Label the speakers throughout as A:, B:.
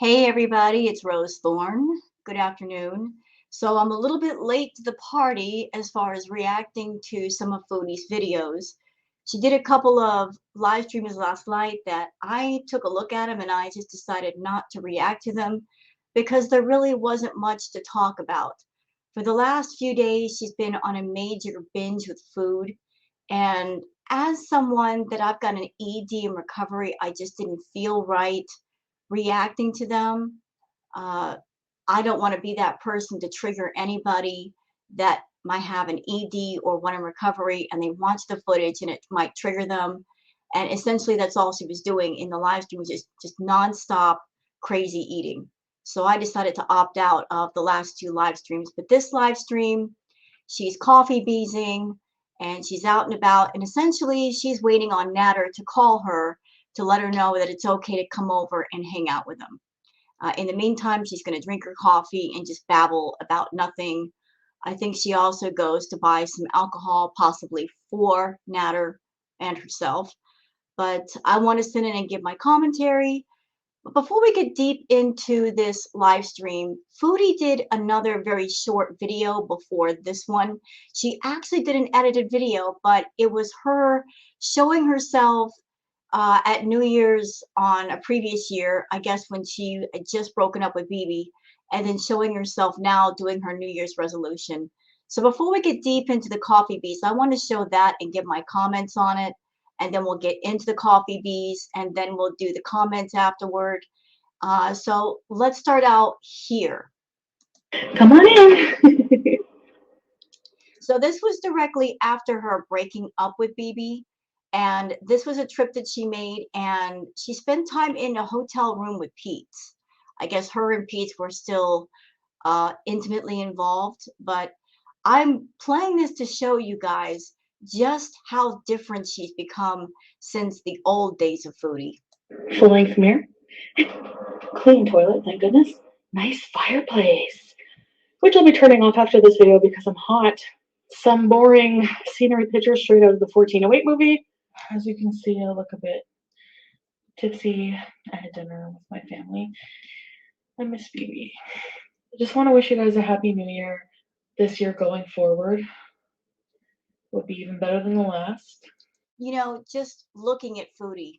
A: Hey everybody, it's Rose Thorne. Good afternoon. So I'm a little bit late to the party as far as reacting to some of Foodie's videos. She did a couple of live streams last night that I took a look at them and I just decided not to react to them because there really wasn't much to talk about. For the last few days, she's been on a major binge with food. And as someone that I've got an ED in recovery, I just didn't feel right reacting to them. Uh, I don't want to be that person to trigger anybody that might have an ED or one in recovery and they watch the footage and it might trigger them. And essentially, that's all she was doing in the live stream was just nonstop crazy eating. So I decided to opt out of the last two live streams. But this live stream, she's coffee beezing and she's out and about. And essentially, she's waiting on Natter to call her to let her know that it's okay to come over and hang out with them. In the meantime, she's going to drink her coffee and just babble about nothing. I think she also goes to buy some alcohol, possibly for Natter and herself. But I want to sit in and give my commentary. But before we get deep into this live stream, Foodie did another very short video before this one. She actually did an edited video, but it was her showing herself at New Year's on a previous year, I guess when she had just broken up with Bibi, and then showing herself now doing her New Year's resolution. So before we get deep into the coffee bees, I want to show that and give my comments on it. And then we'll get into the coffee bees, and then we'll do the comments afterward. So let's start out here.
B: Come on in.
A: So this was directly after her breaking up with Bibi. And this was a trip that she made, and she spent time in a hotel room with Pete. I guess her and Pete were still intimately involved, but I'm playing this to show you guys just how different she's become since the old days of Foodie.
B: Full length mirror. Clean toilet, thank goodness. Nice fireplace. Which I'll be turning off after this video because I'm hot. Some boring scenery pictures straight out of the 1408 movie. As you can see, I look a bit tipsy. I had dinner with my family. I miss Bibi. I just want to wish you guys a happy new year. This year going forward will be even better than the last.
A: You know, just looking at Foodie,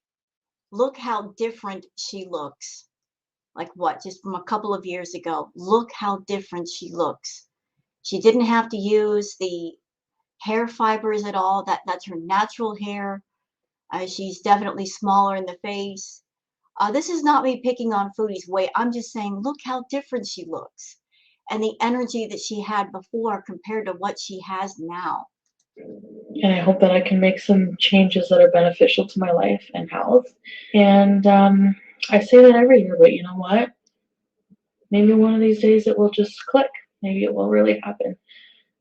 A: look how different she looks. Like what, just from a couple of years ago. Look how different she looks. She didn't have to use the hair fibers at all. That's her natural hair. She's definitely smaller in the face. This is not me picking on Foodie's weight. I'm just saying, look how different she looks. And the energy that she had before compared to what she has now.
B: And I hope that I can make some changes that are beneficial to my life and health. And I say that every year, but you know what? Maybe one of these days it will just click. Maybe it will really happen.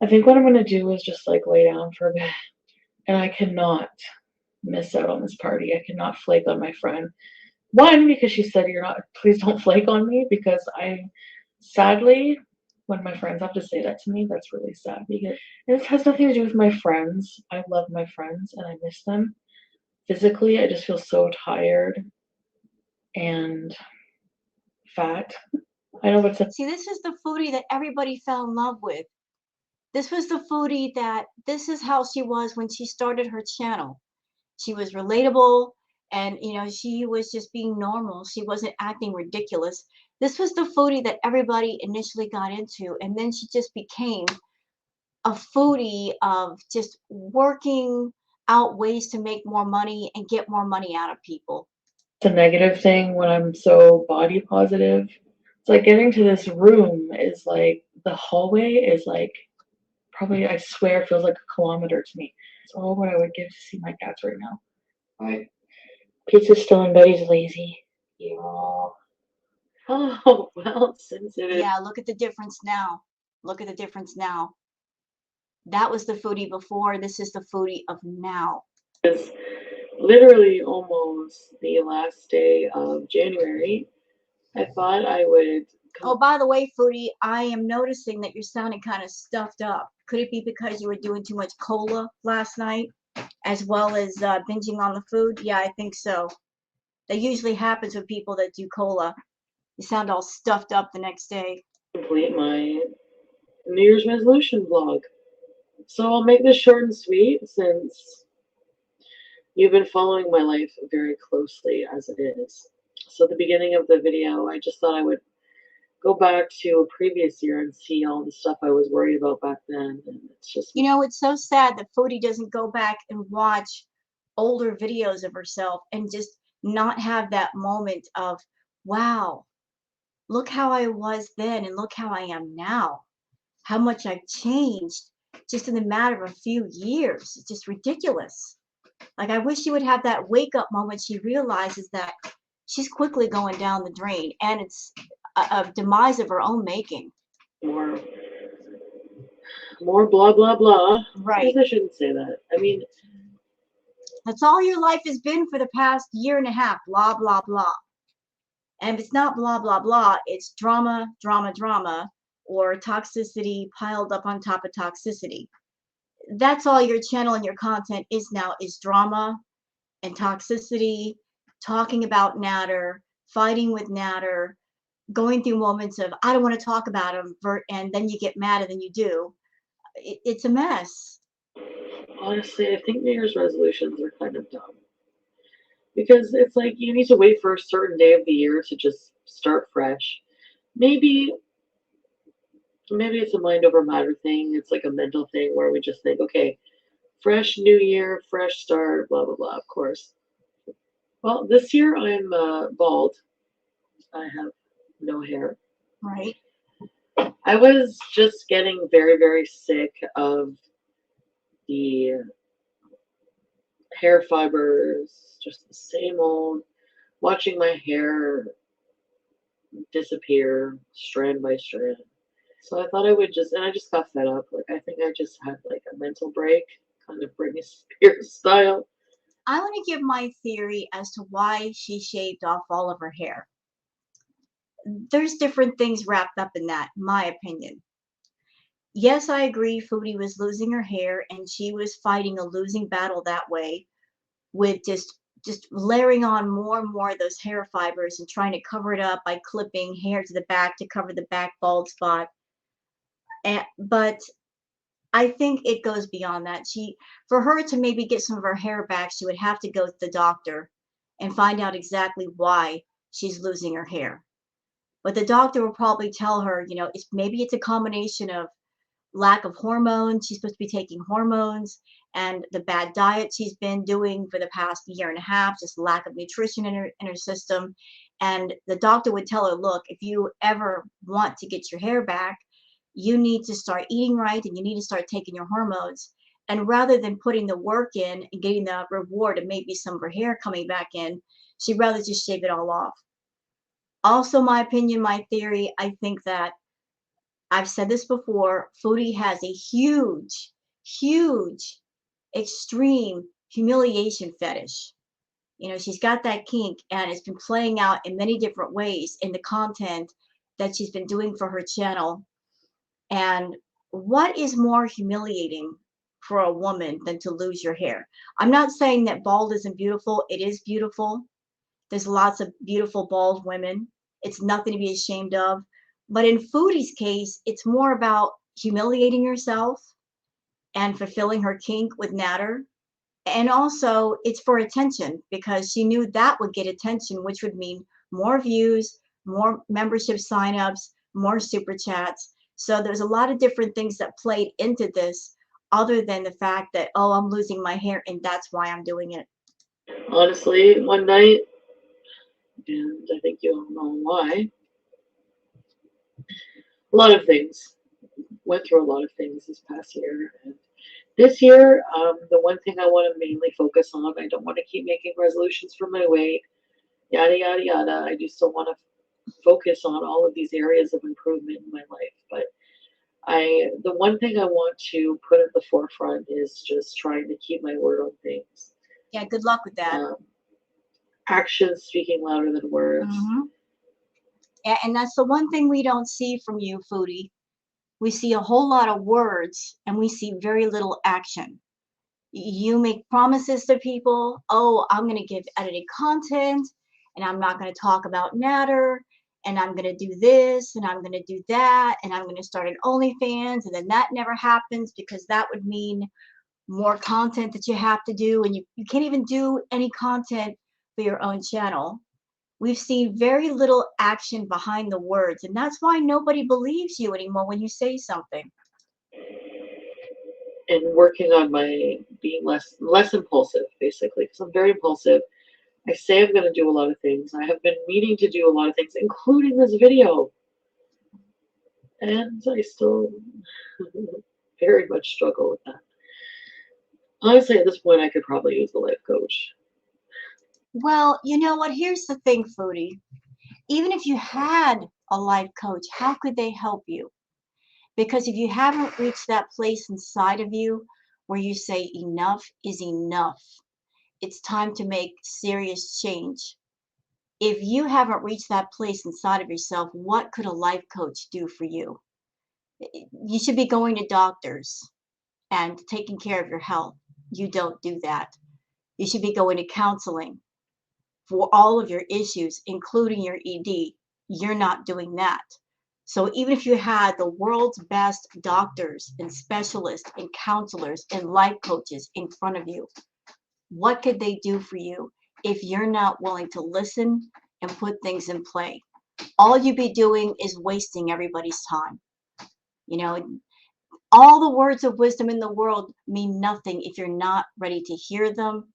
B: I think what I'm going to do is just like lay down for a bit. And I cannot miss out on this party. I cannot flake on my friend. One, because she said, "You're not, please don't flake on me," because sadly, when my friends have to say that to me, that's really sad because it has nothing to do with my friends. I love my friends and I miss them. Physically, I just feel so tired and fat. I know what's
A: See, this is the Foodie that everybody fell in love with. This was the Foodie that this is how she was when she started her channel. She was relatable and she was just being normal. She wasn't acting ridiculous. This was the Foodie that everybody initially got into, and then she just became a Foodie of just working out ways to make more money and get more money out of people.
B: a negative thing when I'm so body positive. It's like getting to this room is like the hallway is like probably, I swear, feels like a kilometer to me. It's all what I would give to see my cats right now. Right. Pizza's still in Betty's lazy. Yeah. Oh, well, sensitive.
A: Yeah, look at the difference now. Look at the difference now. That was the Foodie before. This is the Foodie of now.
B: It's literally almost the last day of January. I thought I would
A: Oh, by the way, Foodie, I am noticing that you're sounding kind of stuffed up. Could it be because you were doing too much cola last night, as well as binging on the food? Yeah, I think so. That usually happens with people that do cola. You sound all stuffed up the next day.
B: Complete my New Year's resolution vlog. So I'll make this short and sweet since you've been following my life very closely as it is. So at the beginning of the video, I just thought I would go back to a previous year and see all the stuff I was worried about back then. And it's just,
A: You know, it's so sad that Foodie doesn't go back and watch older videos of herself and just not have that moment of, wow, look how I was then and look how I am now. How much I've changed just in the matter of a few years. It's just ridiculous. Like, I wish she would have that wake up moment. She realizes that she's quickly going down the drain and it's a demise of her own making.
B: more blah blah blah.
A: Right.
B: I guess I shouldn't say that. I mean,
A: That's all your life has been for the past year and a half. Blah, blah, blah. And if it's not blah, blah, blah, it's drama, drama, drama, or toxicity piled up on top of toxicity. That's all your channel and your content is now, is drama and toxicity, talking about Natter, fighting with Natter, going through moments of, I don't want to talk about him, and then you get mad and then you do. It's a mess.
B: honestly, I think New Year's resolutions are kind of dumb. Because it's like you need to wait for a certain day of the year to just start fresh. Maybe it's a mind over matter thing. It's like a mental thing where we just think, okay, fresh new year, fresh start, blah blah blah. Of course. Well, this year I'm bald. I have no hair.
A: Right.
B: I was just getting very very sick of the hair fibers, just the same old. Watching my hair disappear strand by strand. So I thought I would just, and I just got fed up. Like, I think I just had like a mental break, kind of Britney Spears style.
A: I want to give my theory as to why she shaved off all of her hair. There's different things wrapped up in that, in my opinion. Yes, I agree Foodie was losing her hair and she was fighting a losing battle that way with just layering on more and more of those hair fibers and trying to cover it up by clipping hair to the back to cover the back bald spot. But I think it goes beyond that. For her to maybe get some of her hair back, she would have to go to the doctor and find out exactly why she's losing her hair. But the doctor will probably tell her, you know, maybe it's a combination of lack of hormones. She's supposed to be taking hormones and the bad diet she's been doing for the past year and a half, just lack of nutrition in her system. And the doctor would tell her, look, if you ever want to get your hair back, you need to start eating right and you need to start taking your hormones. And rather than putting the work in and getting the reward of maybe some of her hair coming back in, she'd rather just shave it all off. Also, my opinion, my theory, I think that I've said this before, Foodie has a huge, huge, extreme humiliation fetish. You know, she's got that kink and it's been playing out in many different ways in the content that she's been doing for her channel. And what is more humiliating for a woman than to lose your hair? I'm not saying that bald isn't beautiful. It is beautiful. There's lots of beautiful bald women. It's nothing to be ashamed of. But in Foodie's case, it's more about humiliating yourself and fulfilling her kink with Natter. And also, it's for attention because she knew that would get attention, which would mean more views, more membership signups, more super chats. So there's a lot of different things that played into this other than the fact that, oh, I'm losing my hair and that's why I'm doing it.
B: Honestly, one night, and I think you'll know why. A lot of things. Went through a lot of things this past year. And this year, the one thing I want to mainly focus on, I don't want to keep making resolutions for my weight, yada, yada, yada. I do still want to focus on all of these areas of improvement in my life. But the one thing I want to put at the forefront is just trying to keep my word on things.
A: Yeah, good luck with that.
B: Actions speaking louder than words.
A: And that's the one thing we don't see from you, Foodie. We see a whole lot of words and we see very little action. You make promises to people. Oh, I'm going to give edited content and I'm not going to talk about Natter and I'm going to do this and I'm going to do that and I'm going to start an OnlyFans, and then that never happens because that would mean more content that you have to do, and you can't even do any content for your own channel. We've seen very little action behind the words, and that's why nobody believes you anymore when you say something.
B: And working on my being less impulsive, basically, because I'm very impulsive. I say I'm going to do a lot of things. I have been meaning to do a lot of things, including this video, and I still very much struggle with that. Honestly, at this point, I could probably use a life coach.
A: Well, you know what? Here's the thing, Foodie. Even if you had a life coach, how could they help you? Because if you haven't reached that place inside of you where you say enough is enough, it's time to make serious change. If you haven't reached that place inside of yourself, what could a life coach do for you? You should be going to doctors and taking care of your health. You don't do that. You should be going to counseling for all of your issues, including your ED. You're not doing that. So even if you had the world's best doctors and specialists and counselors and life coaches in front of you, what could they do for you if you're not willing to listen and put things in play? All you'd be doing is wasting everybody's time. You know, all the words of wisdom in the world mean nothing if you're not ready to hear them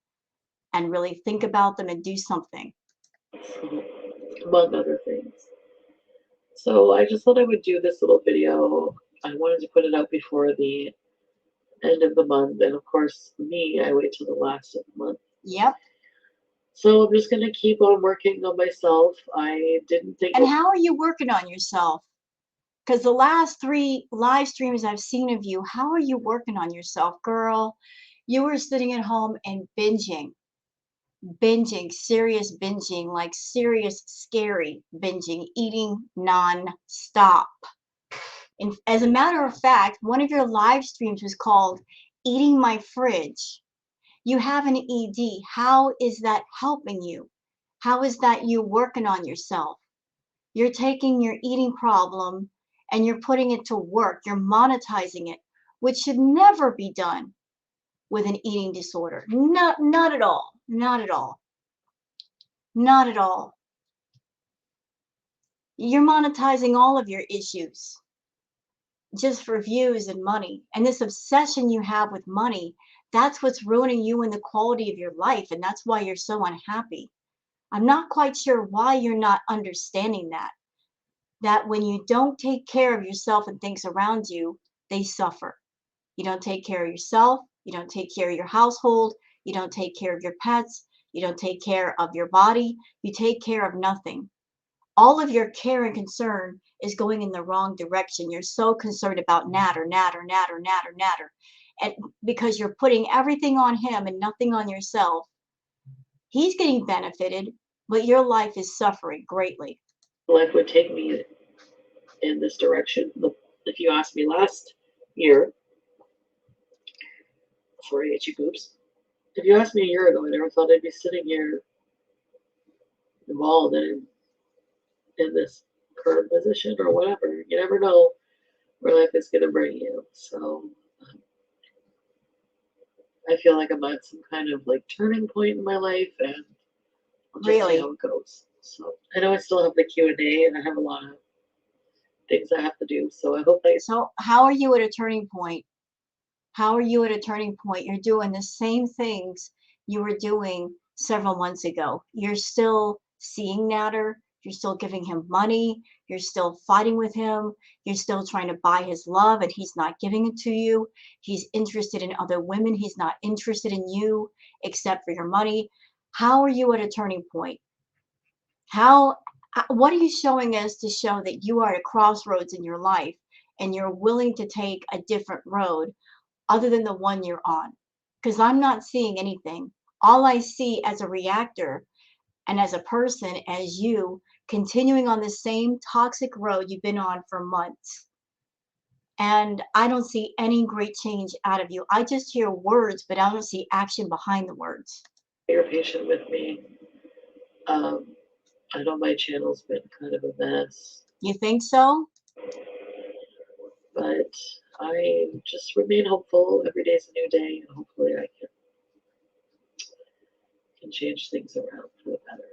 A: and really think about them and do something.
B: Among other things. So I just thought I would do this little video. I wanted to put it out before the end of the month, and of course, me, I wait till the last of the month.
A: Yep.
B: So I'm just gonna keep on working on myself. I didn't think.
A: And how are you working on yourself? Because the last 3 live streams I've seen of you, how are you working on yourself, girl? You were sitting at home and binging, serious binging, like serious, scary binging, eating non-stop. And as a matter of fact, one of your live streams was called Eating My Fridge. You have an ED. How is that helping you? How is that you working on yourself? You're taking your eating problem and you're putting it to work. You're monetizing it, which should never be done with an eating disorder. Not at all. Not at all. Not at all. You're monetizing all of your issues just for views and money. And this obsession you have with money, that's what's ruining you and the quality of your life. And that's why you're so unhappy. I'm not quite sure why you're not understanding that when you don't take care of yourself and things around you, they suffer. You don't take care of yourself, you don't take care of your household, you don't take care of your pets, you don't take care of your body, you take care of nothing. All of your care and concern is going in the wrong direction. You're so concerned about natter, natter, natter, natter, natter. And because you're putting everything on him and nothing on yourself, he's getting benefited, but your life is suffering greatly.
B: Life would take me in this direction. If you asked me last year, sorry, itchy boobs. If you asked me a year ago, I never thought I'd be sitting here involved in this current position or whatever. You never know where life is going to bring you. So I feel like I'm at some kind of like turning point in my life, and I'll just see how it goes. So I know I still have the Q&A, and I have a lot of things I have to do. So I hope that.
A: So how are you at a turning point? How are you at a turning point? You're doing the same things you were doing several months ago. You're still seeing Natter. You're still giving him money. You're still fighting with him. You're still trying to buy his love, and he's not giving it to you. He's interested in other women. He's not interested in you except for your money. How are you at a turning point? What are you showing us to show that you are at a crossroads in your life and you're willing to take a different road other than the one you're on? Because I'm not seeing anything. All I see as a reactor and as a person, as you, continuing on the same toxic road you've been on for months. And I don't see any great change out of you. I just hear words, but I don't see action behind the words.
B: You're patient with me. I know my channel's been kind of a mess,
A: You think so?
B: but I just remain hopeful. Every day's a new day, and hopefully I can change things around for the better.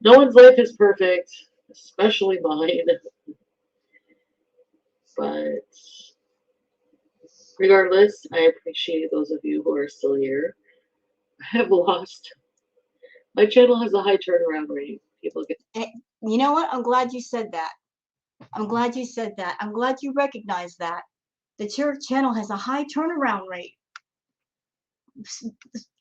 B: No one's life is perfect, especially mine, but regardless, I appreciate those of you who are still here. I have lost. My channel has a high turnaround rate. People get.
A: Eh, You know what? I'm glad you said that. I'm glad you said that. I'm glad you recognize that. The church channel has a high turnaround rate.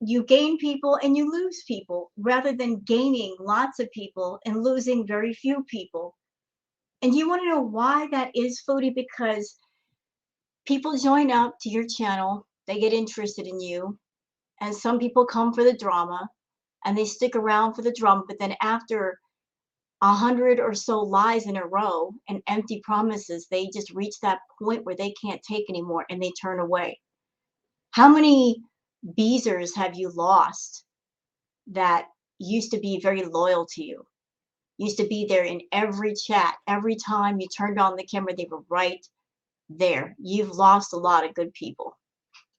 A: You gain people and you lose people rather than gaining lots of people and losing very few people. And you want to know why that is, Foodie? Because people join up to your channel, they get interested in you, and some people come for the drama and they stick around for the drama, but then after 100 or so lies in a row and empty promises, they just reach that point where they can't take anymore and they turn away. How many Beezers have you lost that used to be very loyal to you? Used to be there in every chat. Every time you turned on the camera, they were right there. You've lost a lot of good people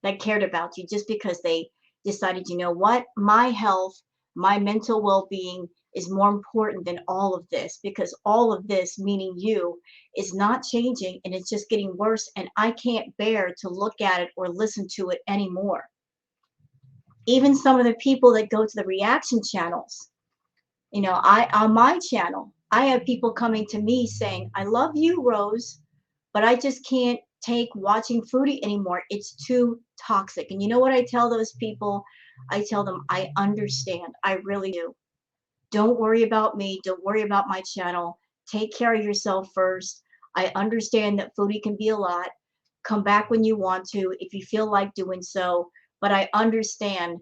A: that cared about you just because they decided, you know what, my health, my mental well being is more important than all of this, because all of this, meaning you, is not changing and it's just getting worse. And I can't bear to look at it or listen to it anymore. Even some of the people that go to the reaction channels, I on my channel, I have people coming to me saying, I love you, Rose, but I just can't take watching Foodie anymore. It's too toxic. And you know what I tell those people? I tell them, I understand. I really do. Don't worry about me. Don't worry about my channel. Take care of yourself first. I understand that Foodie can be a lot. Come back when you want to if you feel like doing so. But I understand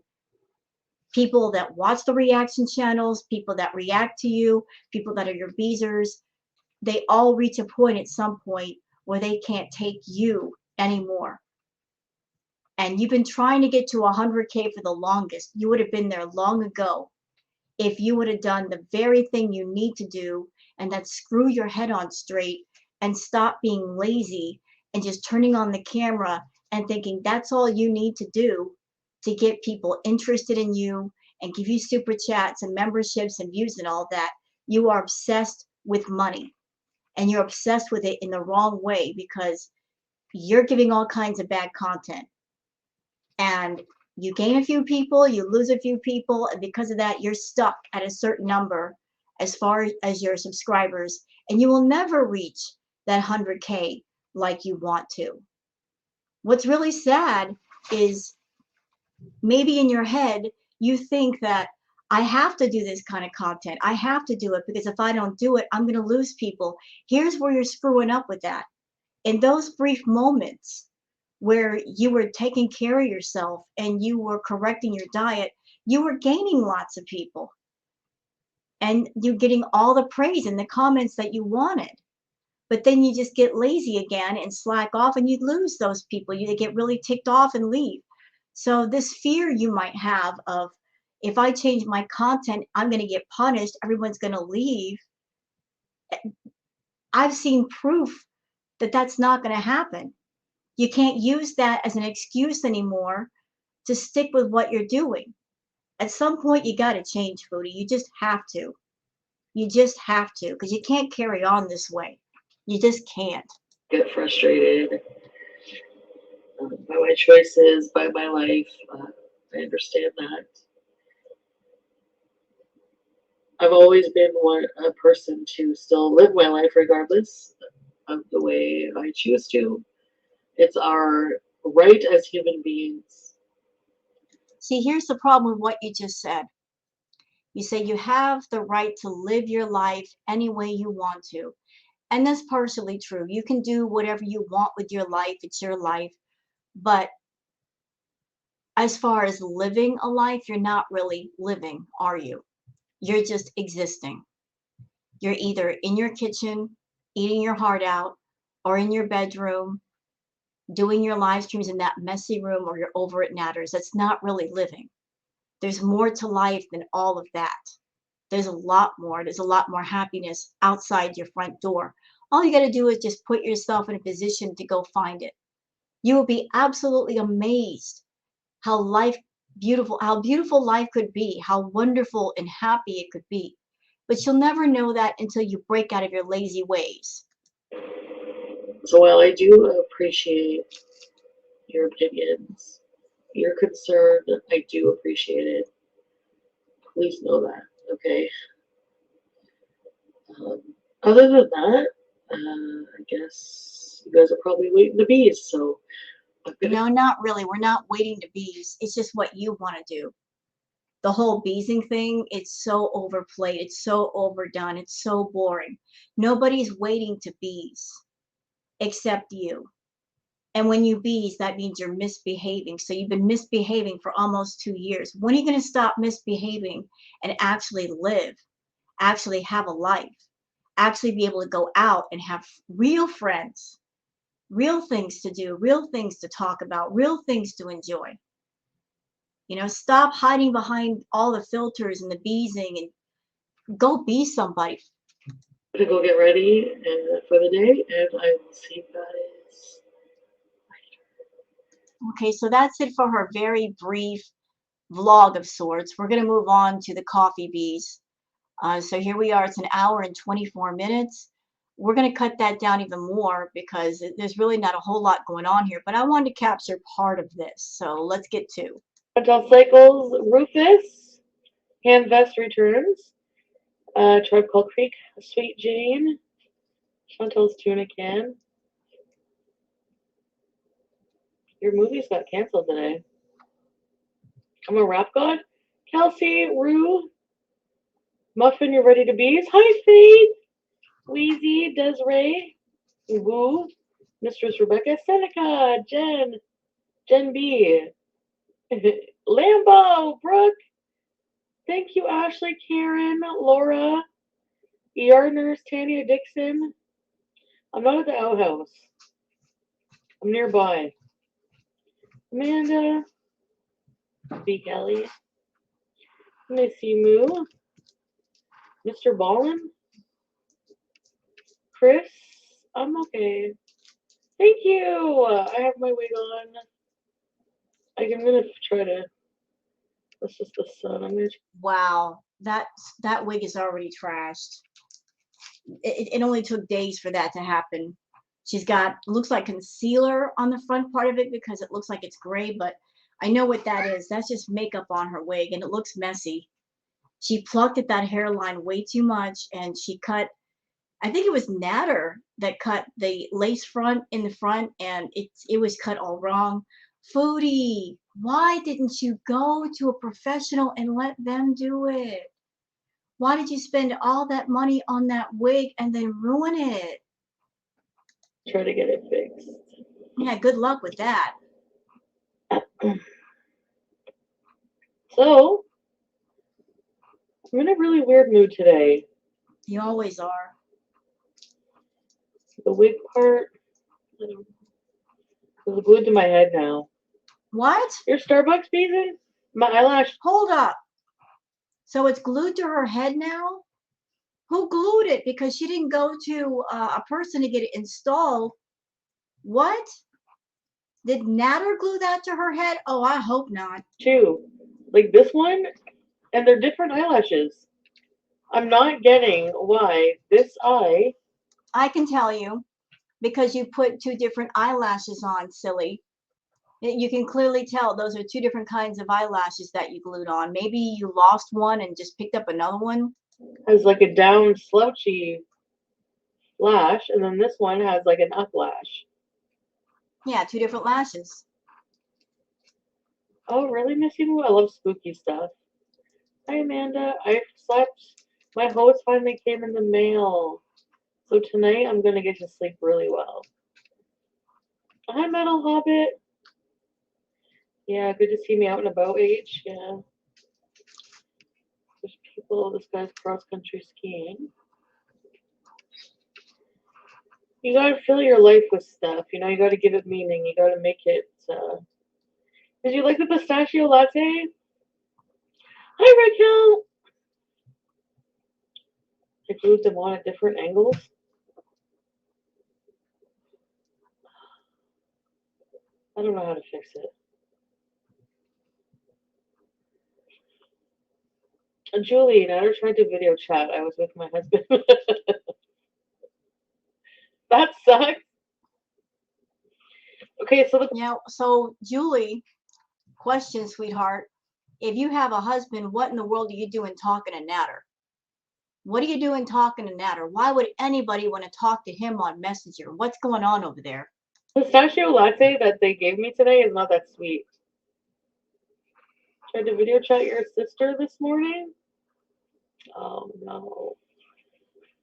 A: people that watch the reaction channels, people that react to you, people that are your beezers, they all reach a point at some point where they can't take you anymore. And you've been trying to get to 100K for the longest. You would have been there long ago if you would have done the very thing you need to do, and that's screw your head on straight and stop being lazy and just turning on the camera and thinking that's all you need to do to get people interested in you and give you super chats and memberships and views and all that. You are obsessed with money, and you're obsessed with it in the wrong way because you're giving all kinds of bad content. And you gain a few people, you lose a few people, and because of that, you're stuck at a certain number as far as your subscribers, and you will never reach that 100K like you want to. What's really sad is maybe in your head, you think that I have to do this kind of content. I have to do it because if I don't do it, I'm going to lose people. Here's where you're screwing up with that. In those brief moments where you were taking care of yourself and you were correcting your diet, you were gaining lots of people and you're getting all the praise and the comments that you wanted. But then you just get lazy again and slack off and you lose those people. You get really ticked off and leave. So this fear you might have of, if I change my content, I'm going to get punished, everyone's going to leave. I've seen proof that that's not going to happen. You can't use that as an excuse anymore to stick with what you're doing. At some point, you got to change, Foodie. You just have to. You just have to, because you can't carry on this way. You just can't.
B: Get frustrated by my choices, by my life. I understand that. I've always been a person to still live my life regardless of the way I choose to. It's our right as human beings.
A: See, here's the problem with what you just said. You say you have the right to live your life any way you want to. And that's partially true. You can do whatever you want with your life, it's your life. But as far as living a life, you're not really living, are you? You're just existing. You're either in your kitchen, eating your heart out, or in your bedroom, doing your live streams in that messy room, or you're over at Natters. That's not really living. There's more to life than all of that. There's a lot more. There's a lot more happiness outside your front door. All you got to do is just put yourself in a position to go find it. You will be absolutely amazed how beautiful life could be, how wonderful and happy it could be. But you'll never know that until you break out of your lazy ways.
B: So while I do appreciate your opinions, your concern, I do appreciate it. Please know that, okay? Um, Other than that, I guess you guys are probably waiting to Beeze, so I'm gonna.
A: No, not really. We're not waiting to bees. It's just what you want to do. The whole beezing thing, it's so overplayed. It's so overdone. It's so boring. Nobody's waiting to bees except you. And when you bees, that means you're misbehaving. So you've been misbehaving for almost 2 years. When are you going to stop misbehaving and actually live, actually have a life, actually be able to go out and have real friends, real things to do, real things to talk about, real things to enjoy? Stop hiding behind all the filters and the beezing and go be somebody.
B: I'm gonna go get ready for the day, and I will see you guys.
A: Okay, so that's it for her very brief vlog of sorts. We're going to move on to the coffee bees. So here we are. It's an hour and 24 minutes. We're going to cut that down even more because there's really not a whole lot going on here. But I wanted to capture part of this. So let's get to.
B: Chantal Cycles, Rufus, Hand Vest returns. Tribe Called Creek, Sweet Jane, Chantal's Tuna Can. Your movies got canceled today. I'm a rap god. Kelsey, Rue, Muffin, you're ready to bees. Hi, Faith, Wheezy, Desiree, Woo, Mistress Rebecca, Seneca, Jen B, Lambo, Brooke. Thank you, Ashley, Karen, Laura, ER nurse, Tanya Dixon. I'm not at the outhouse. I'm nearby. Amanda, B. Kelly, Missy Moo, Mr. Ballin, Chris. I'm okay. Thank you. I have my wig on. I'm gonna try to. This is the sun. I'm gonna.
A: Wow, that wig is already trashed. It only took days for that to happen. She's got, looks like concealer on the front part of it because it looks like it's gray, but I know what that is. That's just makeup on her wig, and it looks messy. She plucked at that hairline way too much, and she cut, I think it was Natter that cut the lace front in the front, and it was cut all wrong. Foodie, why didn't you go to a professional and let them do it? Why did you spend all that money on that wig and then ruin it?
B: Try to get it fixed.
A: Yeah, good luck with that.
B: So, I'm in a really weird mood today.
A: You always are.
B: The wig part is glued to my head now.
A: What?
B: Your Starbucks season? My eyelash.
A: Hold up. So it's glued to her head now? Who glued it? Because she didn't go to a person to get it installed. What? Did Natter glue that to her head? Oh, I hope not.
B: Too. Like this one, and they're different eyelashes. I'm not getting why this eye.
A: I can tell you. Because you put two different eyelashes on, silly. You can clearly tell those are two different kinds of eyelashes that you glued on. Maybe you lost one and just picked up another one.
B: Has like a down slouchy lash, and then this one has like an up lash.
A: Yeah, two different lashes.
B: Oh, really, Missy Moo? I love spooky stuff. Hi, Amanda. I slept. My hose finally came in the mail. So tonight I'm going to get to sleep really well. Hi, Metal Hobbit. Yeah, good to see me out and about, H. Yeah. There's people. This guy's cross-country skiing. You gotta fill your life with stuff. You know, you gotta give it meaning. You gotta make it. Did you like the pistachio latte? Hi, Raquel. I glued them on at different angles. I don't know how to fix it. Julie, I tried to video chat. I was with my husband. That sucks. Okay, so
A: so Julie, question, sweetheart. If you have a husband, what in the world are you doing talking to Natter? What are you doing talking to Natter? Why would anybody want to talk to him on Messenger? What's going on over there?
B: the pistachio latte that they gave me today is not that sweet. Tried to video chat your sister this morning. Oh no.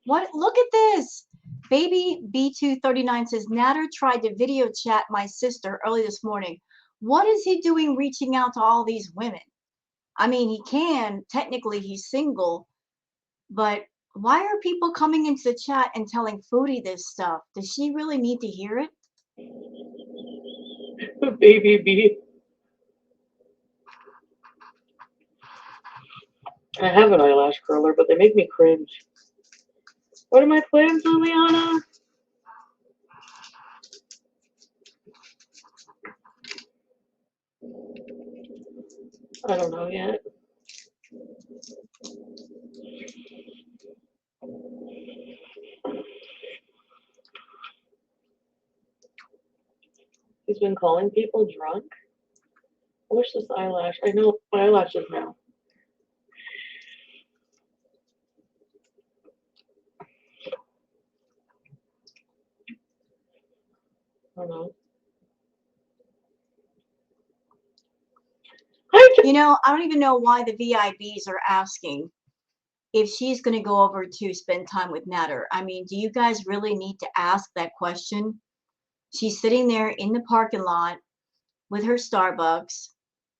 A: What? Look at this. Baby B239 says, Natter tried to video chat my sister early this morning. What is he doing reaching out to all these women? I mean, he can. Technically, he's single. But why are people coming into the chat and telling Foodie this stuff? Does she really need to hear it?
B: Baby B. I have an eyelash curler, but they make me cringe. What are my plans, Liliana? I don't know yet. He's been calling people drunk. I wish this eyelash. I know my eyelashes now. I don't know.
A: You know, I don't even know why the VIBs are asking if she's going to go over to spend time with Natter. I mean, do you guys really need to ask that question? She's sitting there in the parking lot with her Starbucks,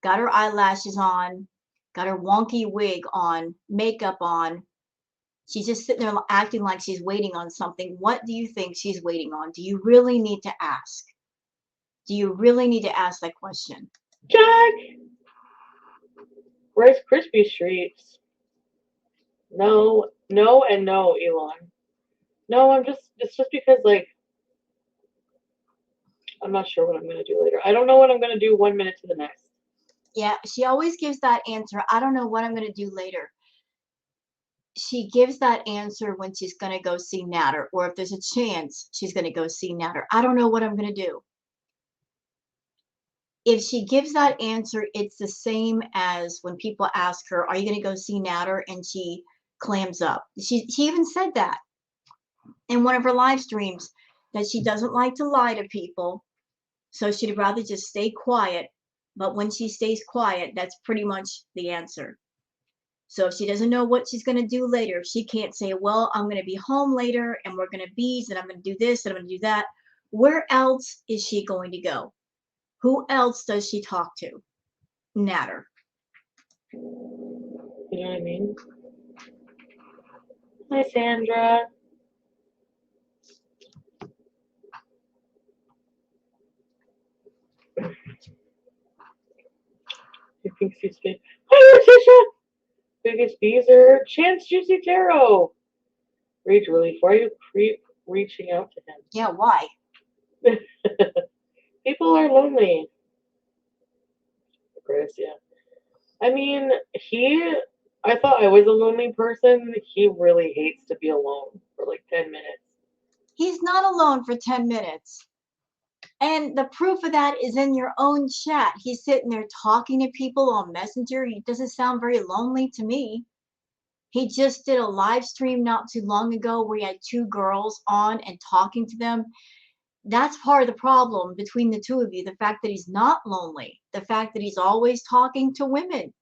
A: got her eyelashes on, got her wonky wig on, makeup on. She's just sitting there acting like she's waiting on something. What do you think she's waiting on? Do you really need to ask? Do you really need to ask that question?
B: Jack! Rice Krispie Treats. No, no, and no, Elon. No, it's just because, like, I'm not sure what I'm going to do later. I don't know what I'm going to do 1 minute to the next.
A: Yeah, she always gives that answer. I don't know what I'm going to do later. She gives that answer when she's going to go see Natter, or if there's a chance she's going to go see Natter. I don't know what I'm going to do. If she gives that answer, it's the same as when people ask her, are you going to go see Natter? And she clams up. She even said that in one of her live streams, that she doesn't like to lie to people. So she'd rather just stay quiet. But when she stays quiet, that's pretty much the answer. So if she doesn't know what she's going to do later, if she can't say, well, I'm going to be home later and we're going to Beeze and I'm going to do this and I'm going to do that, where else is she going to go? Who else does she talk to? Natter.
B: You know what I mean? Hi, Sandra. He thinks he's big. Hi, Letitia! Biggest Beezer. Chance Juicy Tarot. Rage relief. Why are you reaching out to him?
A: Yeah, why?
B: People are lonely. Chris, yeah. I mean, I thought I was a lonely person. He really hates to be alone for like 10 minutes.
A: He's not alone for 10 minutes. And the proof of that is in your own chat. He's sitting there talking to people on Messenger. He doesn't sound very lonely to me. He just did a live stream not too long ago where he had two girls on and talking to them. That's part of the problem between the two of you. The fact that he's not lonely, the fact that he's always talking to women.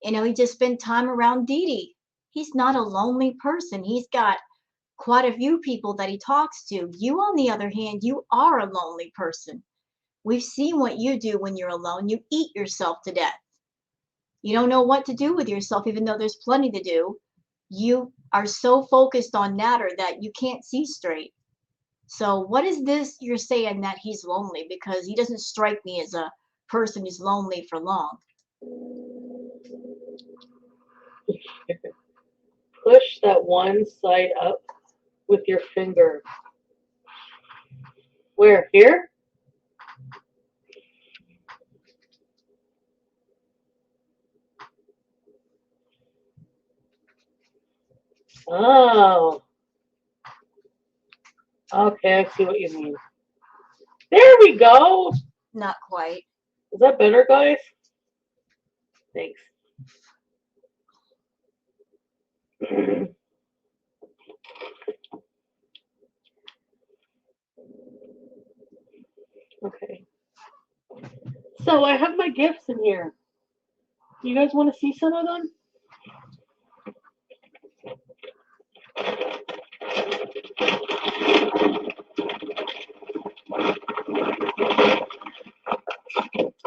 A: You know, he just spent time around Dee Dee. He's not a lonely person. He's got quite a few people that he talks to. You, on the other hand, you are a lonely person. We've seen what you do when you're alone. You eat yourself to death. You don't know what to do with yourself, even though there's plenty to do. You are so focused on Natter that you can't see straight. So what is this you're saying that he's lonely? Because he doesn't strike me as a person who's lonely for long.
B: push that one side up with your finger. Where? Here? Oh. Okay, I see what you mean. There we go.
A: Not quite.
B: Is that better, guys? Thanks. Okay. So I have my gifts in here. You guys want to see some of them?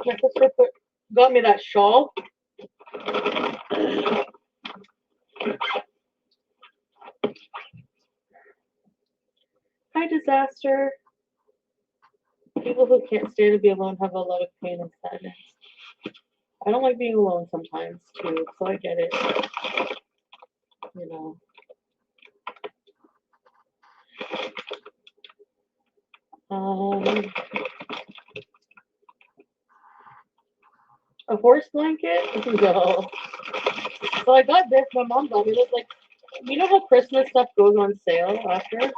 B: My sister got me that shawl. Hi, Disaster. People who can't stand to be alone have a lot of pain and sadness. I don't like being alone sometimes, too, so I get it. You know. A horse blanket? No. So I got this. My mom got me this. Like, you know how Christmas stuff goes on sale after?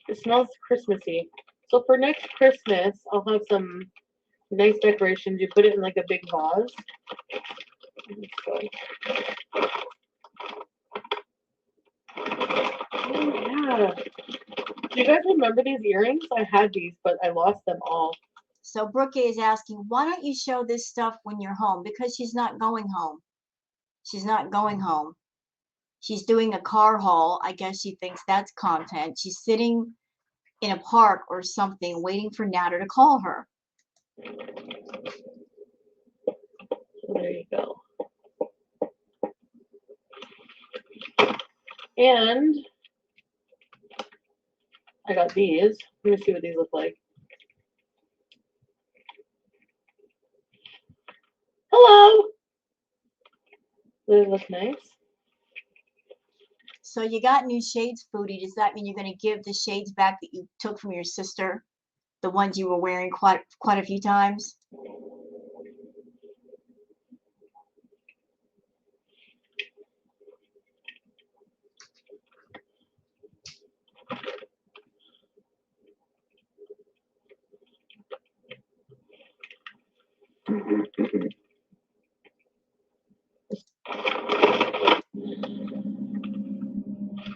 B: It smells Christmassy. So for next Christmas, I'll have some nice decorations. You put it in like a big vase. Oh yeah. Do you guys remember these earrings? I had these, but I lost them all.
A: So Brooke is asking, why don't you show this stuff when you're home? Because she's not going home. She's not going home. She's doing a car haul. I guess she thinks that's content. She's sitting in a park or something waiting for Natter to call her.
B: There you go. And I got these. Let me see what these look like. Hello! They look nice.
A: So you got new shades, Foodie. Does that mean you're going to give the shades back that you took from your sister? The ones you were wearing quite a few times?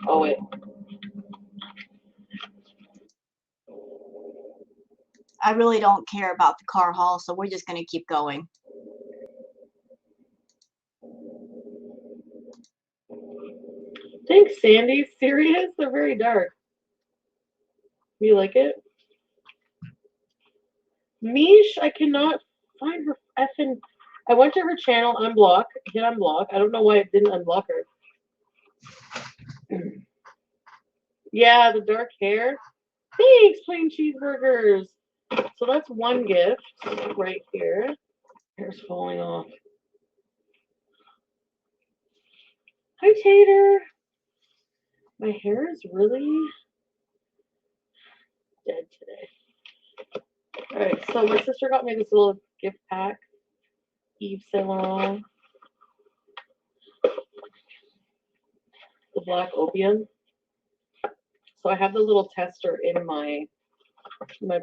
B: Oh, wait.
A: I really don't care about the car haul, so we're just going to keep going.
B: Thanks, Sandy. Serious? They're very dark. You like it? Mish, I cannot find her effing. I went to her channel, unblock, hit unblock. I don't know why it didn't unblock her. Yeah, the dark hair. Thanks, plain cheeseburgers. So that's one gift right here. Hair's falling off. Hi, Tater. My hair is really dead today. Alright, so my sister got me this little gift pack. Yves Saint Laurent. The black opium. So I have the little tester in my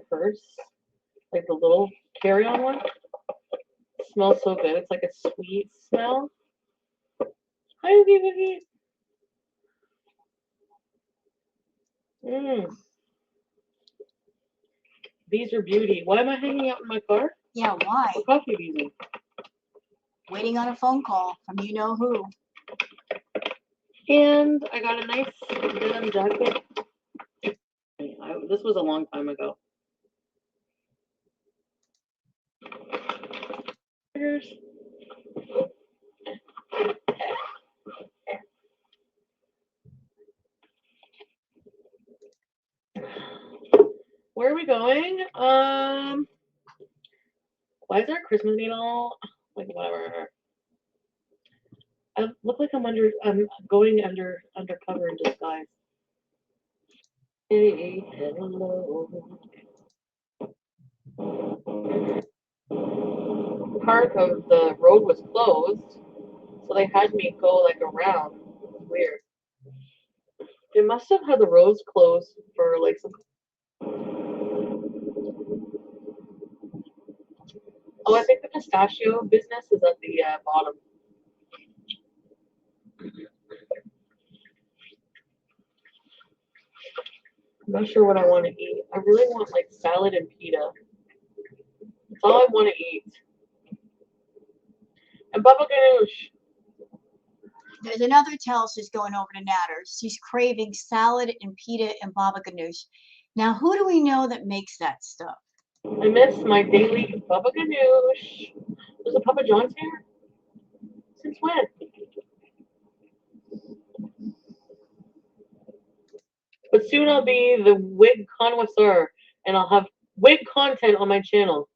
B: purse. Like the little carry-on one. It smells so good. It's like a sweet smell. Hi, Oogie Boogie. Beeze are beauty. Why am I hanging out in my car?
A: Yeah, why?
B: For coffee beezing.
A: Waiting on a phone call from you know who.
B: And I got a nice denim jacket. This was a long time ago. Where are we going? Why is our Christmas needle? Like, whatever. I I look like I'm undercover in disguise. Hey, hello. Part of the road was closed, so they had me go like around. Weird. They must have had the roads closed for like some. Oh, I think the pistachio business is at the bottom. I'm not sure what I want to eat. I really want like salad and pita. That's all I want to eat. And baba ganoush.
A: There's another tells who's going over to Natter's. She's craving salad and pita and baba ganoush. Now, who do we know that makes that stuff?
B: I miss my daily baba ganoush. There's a Papa John's here? Since when? But soon I'll be the wig connoisseur and I'll have wig content on my channel.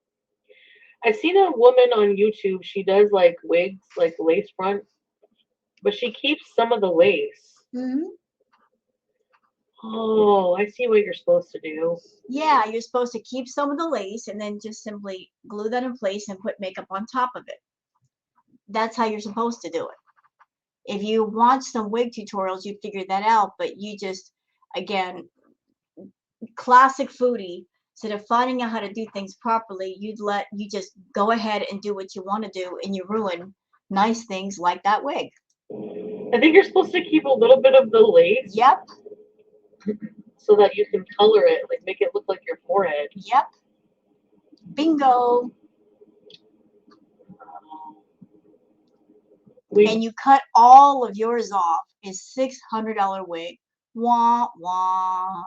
B: I've seen a woman on YouTube, she does like wigs, like lace front, but she keeps some of the lace.
A: Mm-hmm.
B: Oh, I see what you're supposed to do.
A: Yeah, you're supposed to keep some of the lace and then just simply glue that in place and put makeup on top of it. That's how you're supposed to do it. If you want some wig tutorials, you figure that out, but you just, again, classic foodie, instead of finding out how to do things properly, you just go ahead and do what you want to do and you ruin nice things like that wig.
B: I think you're supposed to keep a little bit of the lace.
A: Yep.
B: So that you can color it, like make it look like your forehead.
A: Yep. Bingo. And you cut all of yours off. Is $600 wig. Wah wah.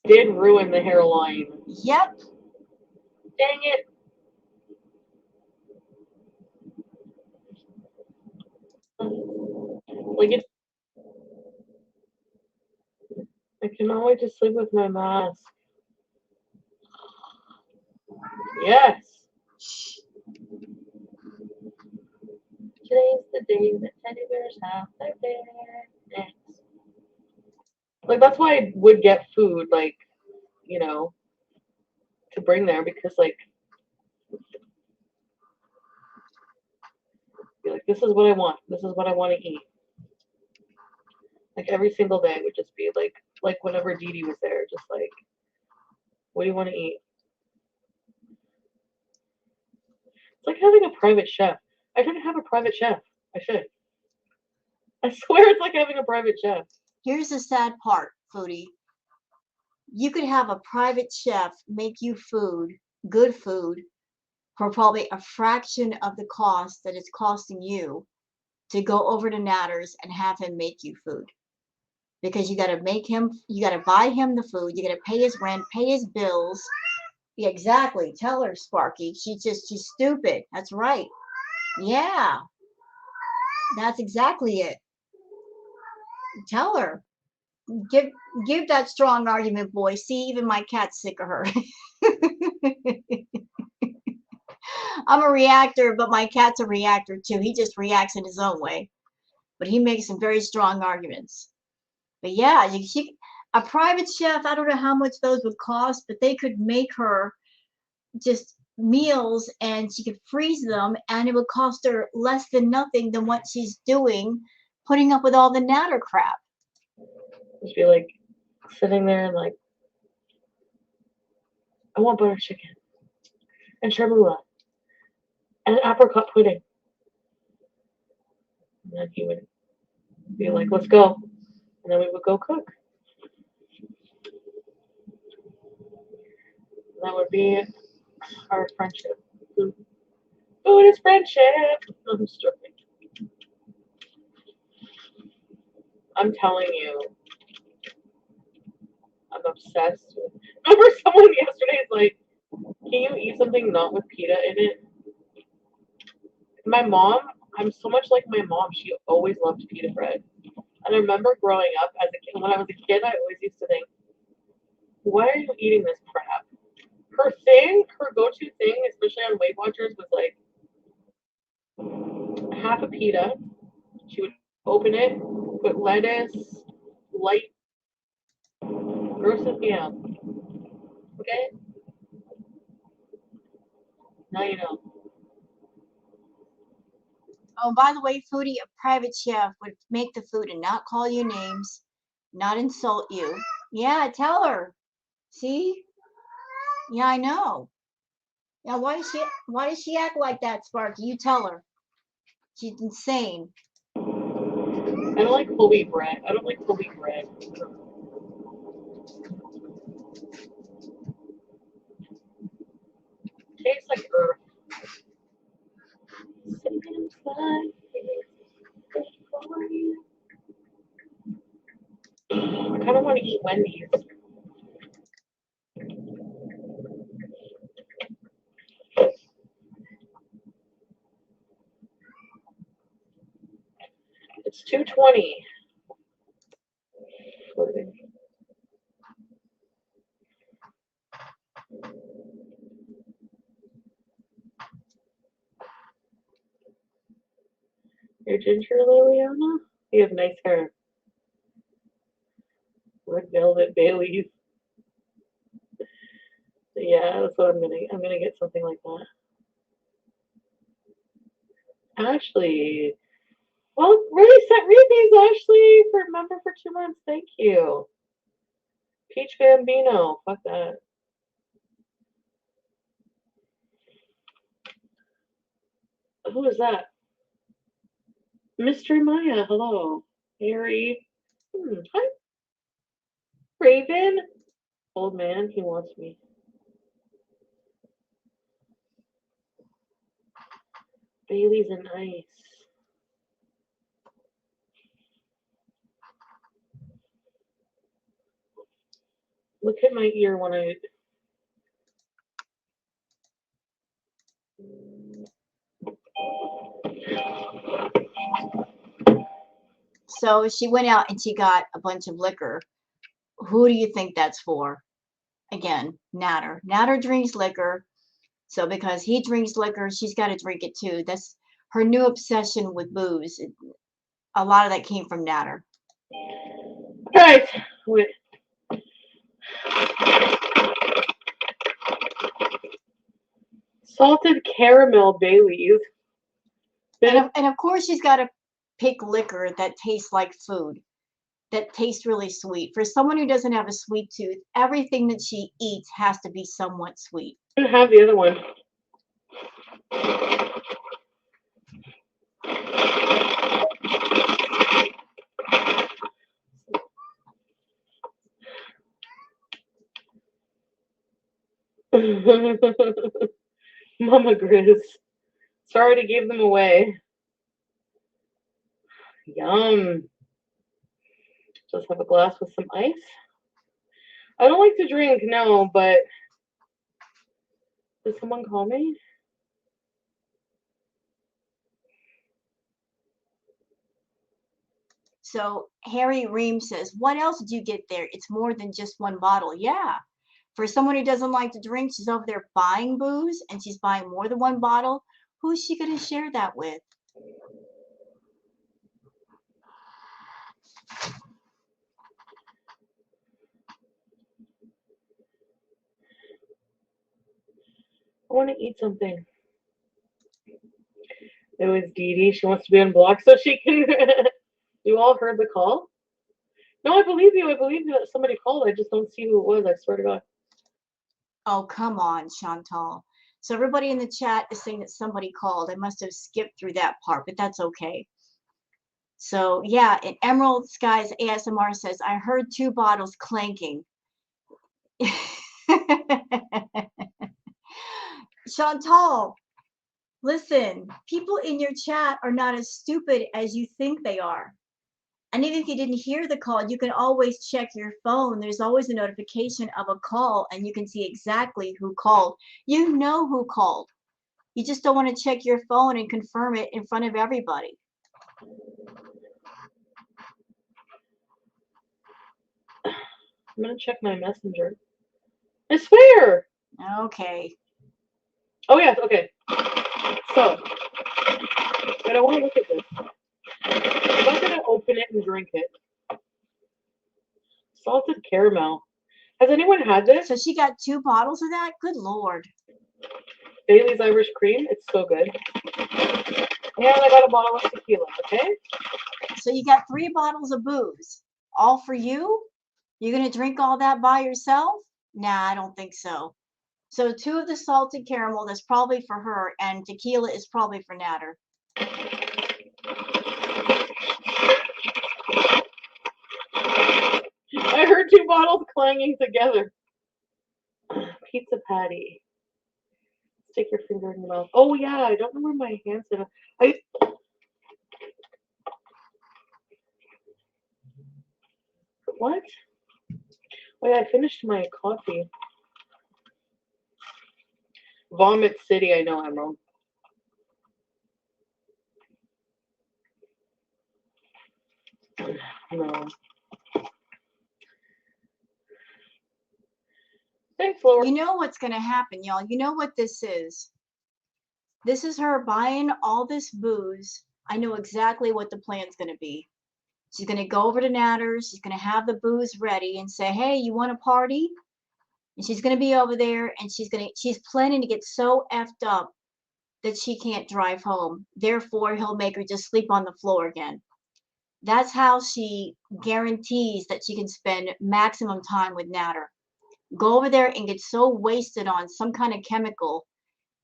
B: Did ruin the hairline.
A: Yep.
B: Dang it. Like it. I cannot wait to sleep with my mask. Yes. Today's the day that teddy bears have their necks. Like that's why I would get food, like, you know, to bring there because like be like, this is what I want. This is what I want to eat. Like every single day would just be like whenever Dee Dee was there, just like, what do you want to eat? It's like having a private chef. I should have a private chef. I should. I swear it's like having a private chef.
A: Here's the sad part, foodie. You could have a private chef make you food, good food, for probably a fraction of the cost that it's costing you to go over to Natter's and have him make you food. Because you got to buy him the food, you got to pay his rent, pay his bills. Yeah, exactly. Tell her, Sparky. She's stupid. That's right. Yeah, that's exactly it. Tell her. Give that strong argument, boy. See, even my cat's sick of her. I'm a reactor, but my cat's a reactor too. He just reacts in his own way. But he makes some very strong arguments. But yeah, a private chef, I don't know how much those would cost, but they could make her just meals and she could freeze them and it would cost her less than nothing than what she's doing, putting up with all the Natter crap.
B: Just be like sitting there and like, I want butter chicken and chermoula and apricot pudding. And then he would be like, let's go. And then we would go cook. And that would be our friendship. Food is friendship. I'm just joking. I'm telling you, I'm obsessed with. Remember, someone yesterday is like, "Can you eat something not with pita in it?" My mom, I'm so much like my mom. She always loved pita bread. And I remember growing up as a kid. When I was a kid, I always used to think, "Why are you eating this crap?" Her go-to thing, especially on Weight Watchers, was like half a pita, She would open it, put lettuce, light, grosses me out. Okay? Now you know.
A: Oh, by the way, Foodie, a private chef would make the food and not call you names, not insult you. Yeah, tell her. See? Yeah, I know. Now, why does she act like that, Sparky? You tell her. She's insane.
B: I don't like whole wheat bread. I don't like whole wheat bread. Tastes like earth. I kind of want to eat Wendy's. It's 2:20. You're ginger, Liliana? You have nice hair. Red velvet Bailey's. Yeah, that's what I'm gonna get something like that. Ashley. Well, read these, Ashley, for member for 2 months. Thank you. Peach Bambino. Fuck that. Who is that? Mr. Maya. Hello. Harry. Hi. Raven. Old man. He wants me. Bailey's and ice. Look at my ear when I.
A: So she went out and she got a bunch of liquor. Who do you think that's for? Again, Natter. Natter drinks liquor. So because he drinks liquor, she's got to drink it too. That's her new obsession with booze. A lot of that came from Natter.
B: Guys, wait. Salted caramel Bailey's.
A: And of course, she's got to pick liquor that tastes like food, that tastes really sweet. For someone who doesn't have a sweet tooth, everything that she eats has to be somewhat sweet.
B: I don't have the other one. Mama Grizz. Sorry to give them away. Yum. Just have a glass with some ice. I don't like to drink, no, but did someone call me?
A: So Harry Ream says, what else did you get there? It's more than just one bottle. Yeah. For someone who doesn't like to drink, she's over there buying booze and she's buying more than one bottle. Who's she going to share that with?
B: I want to eat something. It was Dee Dee. She wants to be unblocked so she can. You all heard the call? No, I believe you. I believe you that somebody called. I just don't see who it was. I swear to God.
A: Oh, come on, Chantal. So everybody in the chat is saying that somebody called. I must have skipped through that part, but that's okay. So yeah, and Emerald Skies ASMR says, I heard 2 bottles clanking. Chantal, listen, people in your chat are not as stupid as you think they are. And even if you didn't hear the call, you can always check your phone. There's always a notification of a call and you can see exactly who called. You know who called. You just don't want to check your phone and confirm it in front of everybody.
B: I'm going to check my messenger. I swear.
A: Okay.
B: Oh, yeah. Okay. So, but I want to look at this. I'm not gonna open it and drink it. Salted caramel. Has anyone had this?
A: So she got 2 bottles of that? Good Lord.
B: Bailey's Irish Cream. It's so good. And I got a bottle of tequila, okay?
A: So you got 3 bottles of booze. All for you? You're going to drink all that by yourself? Nah, I don't think so. So 2 of the salted caramel, that's probably for her, and tequila is probably for Natter.
B: I heard 2 bottles clanging together. Pizza patty. Stick your finger in your mouth. Oh yeah, I don't know where my hands are. What? Oh yeah, I finished my coffee. Vomit City, I know I'm wrong. No. Thanks, Laura.
A: You know what's going to happen, y'all. You know what this is. This is her buying all this booze. I know exactly what the plan's going to be. She's going to go over to Natter's. She's going to have the booze ready and say, hey, you want a party? And she's going to be over there and she's planning to get so effed up that she can't drive home. Therefore, he'll make her just sleep on the floor again. That's how she guarantees that she can spend maximum time with Natter. Go over there and get so wasted on some kind of chemical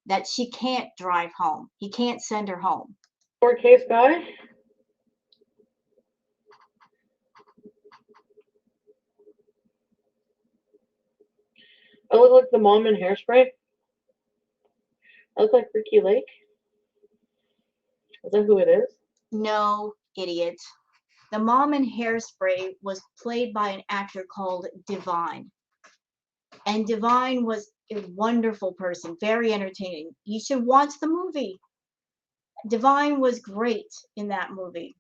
A: that she can't drive home. He can't send her home.
B: 4K guy. I look like the mom in Hairspray. I look like Ricky Lake. Is that who it is?
A: No, idiot. The mom in Hairspray was played by an actor called Divine. And Divine was a wonderful person, very entertaining. You should watch the movie. Divine was great in that movie.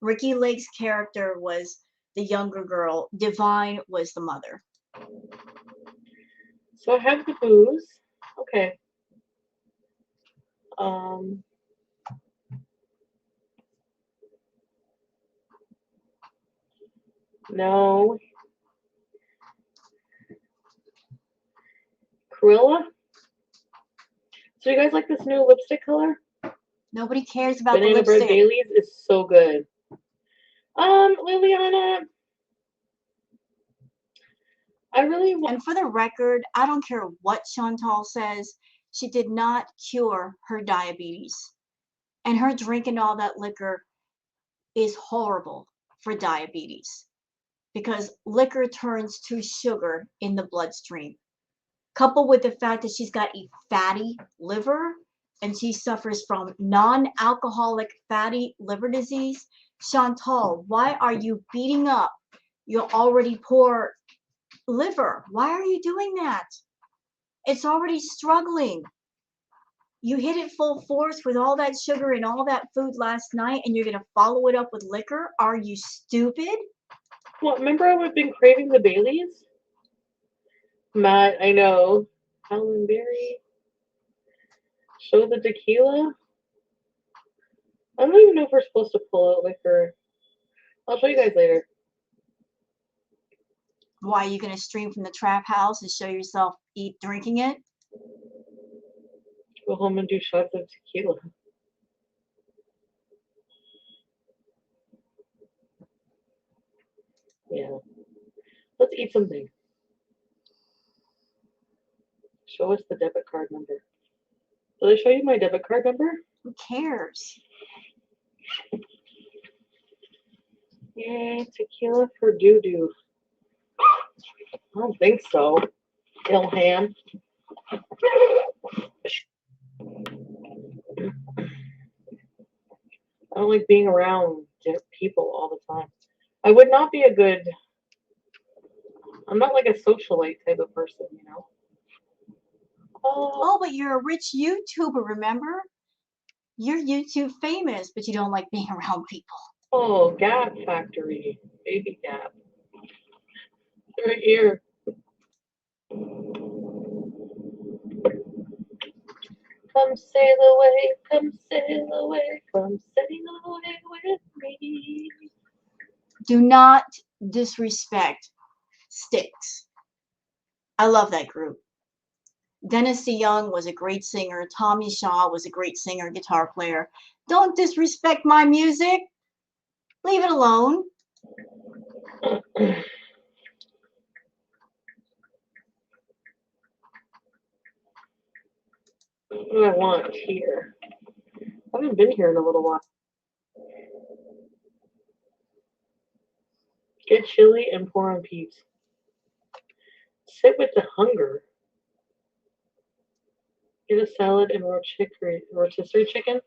A: Ricky Lake's character was the younger girl. Divine was the mother.
B: So I have the booze. Okay. No. Cruella? So you guys like this new lipstick color?
A: Nobody cares about
B: Banana
A: the lipstick.
B: Bread Bailey's is so good. Liliana, I really want.
A: And for the record, I don't care what Chantal says, she did not cure her diabetes. And her drinking all that liquor is horrible for diabetes because liquor turns to sugar in the bloodstream. Coupled with the fact that she's got a fatty liver and she suffers from non-alcoholic fatty liver disease. Chantal, why are you beating up your already poor liver? Why are you doing that? It's already struggling. You hit it full force with all that sugar and all that food last night, and you're going to follow it up with liquor? Are you stupid?
B: Well, remember I've been craving the Baileys? Matt, I know. Helen Berry. Show the tequila. I don't even know if we're supposed to pull out liquor. I'll show you guys later.
A: Why, are you going to stream from the trap house and show yourself drinking it?
B: Go home and do shots of tequila. Yeah. Let's eat something. Show us the debit card number. Did I show you my debit card number?
A: Who cares?
B: Yay, tequila for doo-doo. I don't think so. Ilham. I don't like being around people all the time. I would not be a good. I'm not like a socialite type of person, you know.
A: Oh, but you're a rich YouTuber, remember? You're YouTube famous, but you don't like being around people.
B: Oh, Gap Factory. Baby Gap. Right here. Come sail away, come sail away, come sail away with me.
A: Do not disrespect Styx. I love that group. Dennis DeYoung was a great singer. Tommy Shaw was a great singer, guitar player. Don't disrespect my music. Leave it alone.
B: What do I want here? I haven't been here in a little while. Get chili and pour on peas. Sit with the hunger. Get a salad and rotisserie chicken.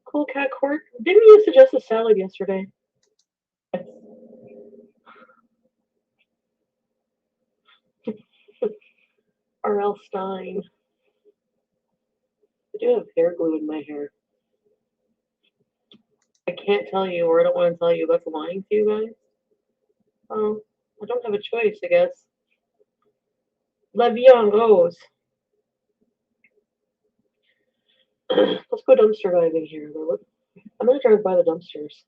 B: Cool Cat Court. Didn't you suggest a salad yesterday? R.L. Stein. I do have hair glue in my hair. I can't tell you, or I don't want to tell you that's lying to you guys. Oh, I don't have a choice, I guess. La vie en rose. Let's go dumpster diving here. I'm gonna drive by the dumpsters.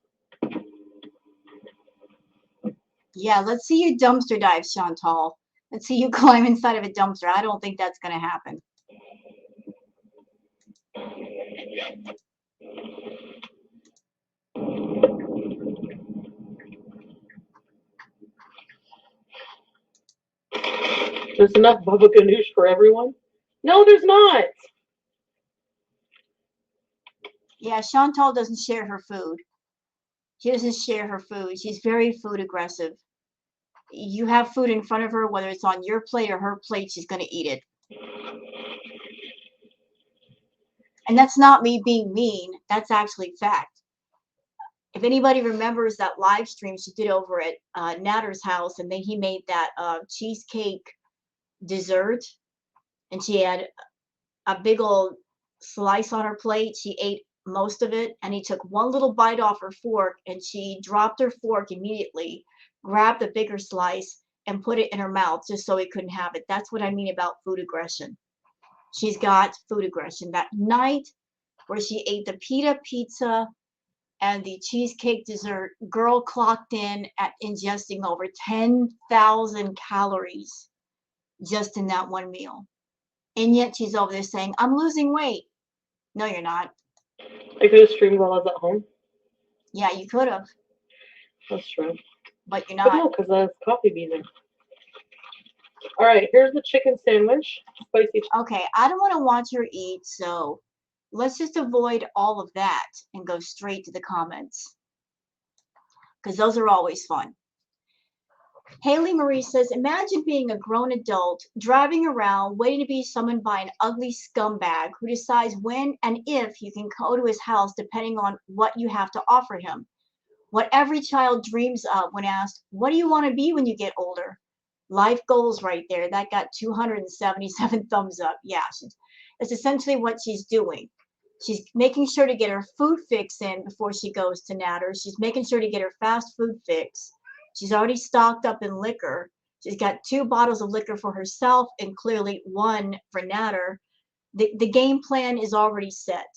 A: Yeah, let's see you dumpster dive, Chantal. Let's see you climb inside of a dumpster. I don't think that's going to happen.
B: There's enough baba ganoush for everyone? No, there's not.
A: Yeah, Chantal doesn't share her food. She doesn't share her food. She's very food aggressive. You have food in front of her, whether it's on your plate or her plate, she's going to eat it. And that's not me being mean. That's actually fact. If anybody remembers that live stream she did over at Natter's house, and then he made that cheesecake dessert, and she had a big old slice on her plate. She ate most of it, and he took one little bite off her fork, and she dropped her fork immediately, grabbed the bigger slice, and put it in her mouth just so he couldn't have it. That's what I mean about food aggression. She's got food aggression. That night where she ate the pita pizza and the cheesecake dessert, girl clocked in at ingesting over 10,000 calories just in that one meal. And yet she's over there saying, I'm losing weight. No, you're not.
B: I could have streamed while I was at home.
A: Yeah, you could have.
B: That's true.
A: But you're
B: But
A: not.
B: no, because that's coffee beaner. All right, here's the chicken sandwich. Spicy.
A: Okay, I don't want to watch her eat, so let's just avoid all of that and go straight to the comments, because those are always fun. Haley Marie says, imagine being a grown adult driving around waiting to be summoned by an ugly scumbag who decides when and if you can go to his house depending on what you have to offer him. What every child dreams of when asked, what do you want to be when you get older? Life goals right there. That got 277 thumbs up. Yeah, it's essentially what she's doing. She's making sure to get her food fix in before she goes to Natter. She's making sure to get her fast food fix. She's already stocked up in liquor. She's got 2 bottles of liquor for herself and clearly 1 for Natter. The game plan is already set.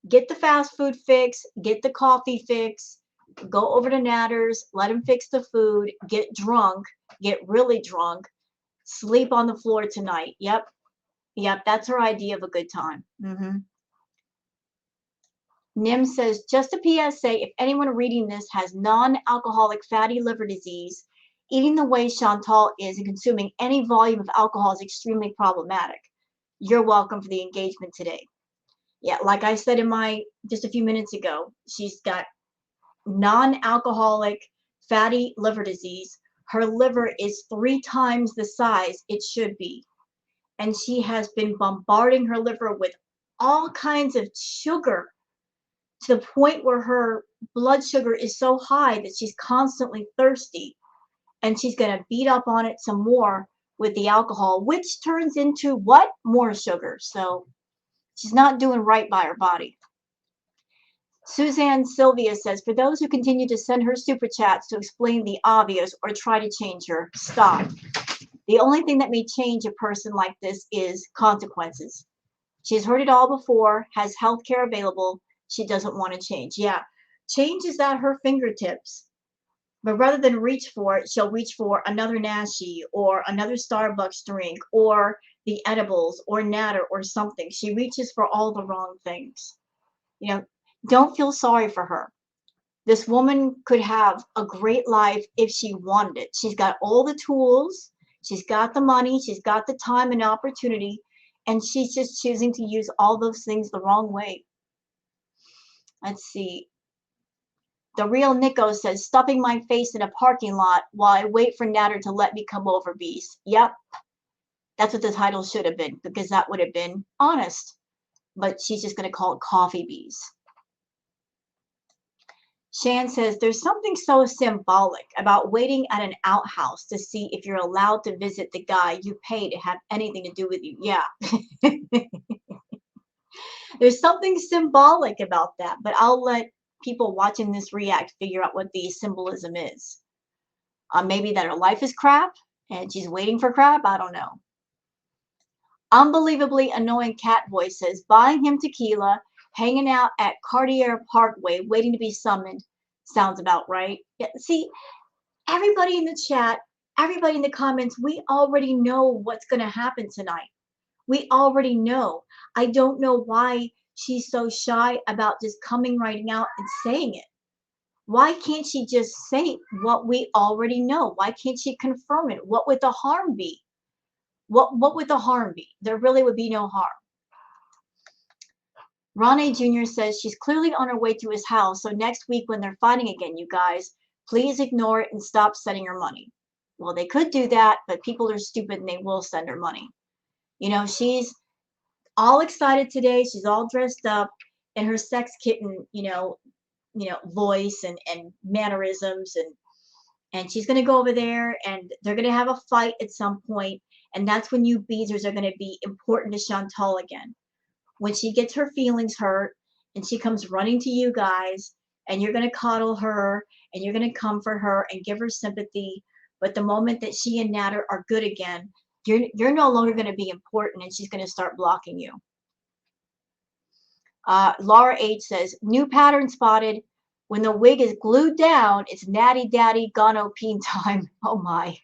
A: Get the fast food fix, get the coffee fix, go over to Natter's, let him fix the food, get drunk, get really drunk, sleep on the floor tonight. Yep, that's her idea of a good time. Nim says, just a PSA, if anyone reading this has non-alcoholic fatty liver disease, eating the way Chantal is and consuming any volume of alcohol is extremely problematic. You're welcome for the engagement today. Yeah, like I said just a few minutes ago, she's got non-alcoholic fatty liver disease. Her liver is 3 times the size it should be. And she has been bombarding her liver with all kinds of sugar to the point where her blood sugar is so high that she's constantly thirsty. And she's going to beat up on it some more with the alcohol, which turns into what? More sugar. So she's not doing right by her body. Suzanne Sylvia says, for those who continue to send her super chats to explain the obvious or try to change her, stop. The only thing that may change a person like this is consequences. She's heard it all before, has health care available. She doesn't want to change. Yeah, change is at her fingertips. But rather than reach for it, she'll reach for another Nashi or another Starbucks drink or the edibles or Natter or something. She reaches for all the wrong things. You know, don't feel sorry for her. This woman could have a great life if she wanted it. She's got all the tools, she's got the money, she's got the time and opportunity, and she's just choosing to use all those things the wrong way. Let's see. The real Nico says, stuffing my face in a parking lot while I wait for Natter to let me come over, Beeze. Yep, that's what the title should have been, because that would have been honest. But she's just going to call it Coffee Beeze. Shan says, there's something so symbolic about waiting at an outhouse to see if you're allowed to visit the guy you pay to have anything to do with you. Yeah. There's something symbolic about that, but I'll let people watching this react figure out what the symbolism is. Maybe that her life is crap and she's waiting for crap. I don't know. Unbelievably annoying cat voice says, buying him tequila, hanging out at Cartier Parkway, waiting to be summoned. Sounds about right. Yeah, see, everybody in the chat, everybody in the comments, we already know what's going to happen tonight. We already know. I don't know why she's so shy about just coming right out and saying it. Why can't she just say what we already know? Why can't she confirm it? What would the harm be? What would the harm be? There really would be no harm. Ronnie Jr. says she's clearly on her way to his house, so next week when they're fighting again, you guys, please ignore it and stop sending her money. Well, they could do that, but people are stupid and they will send her money. You know, she's all excited today. She's all dressed up in her sex kitten, voice and mannerisms, and she's going to go over there and they're going to have a fight at some point, and that's when you Beezers are going to be important to Chantal again. When she gets her feelings hurt and she comes running to you guys, and you're going to coddle her and you're going to comfort her and give her sympathy, but the moment that she and Natter are good again, you're no longer going to be important, and she's going to start blocking you. Laura H says, new pattern spotted. When the wig is glued down, it's natty daddy gonopine time. Oh my.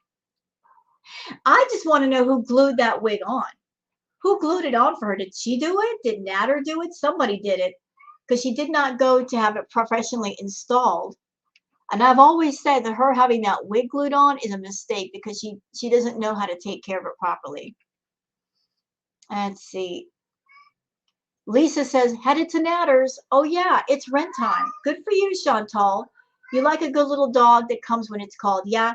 A: I just want to know who glued that wig on. Who glued it on for her? Did she do it? Did Natter do it? Somebody did it, because she did not go to have it professionally installed. And I've always said that her having that wig glued on is a mistake, because she doesn't know how to take care of it properly. Let's see. Lisa says, headed to Natter's. Oh yeah, it's rent time. Good for you, Chantal. You like a good little dog that comes when it's called. Yeah.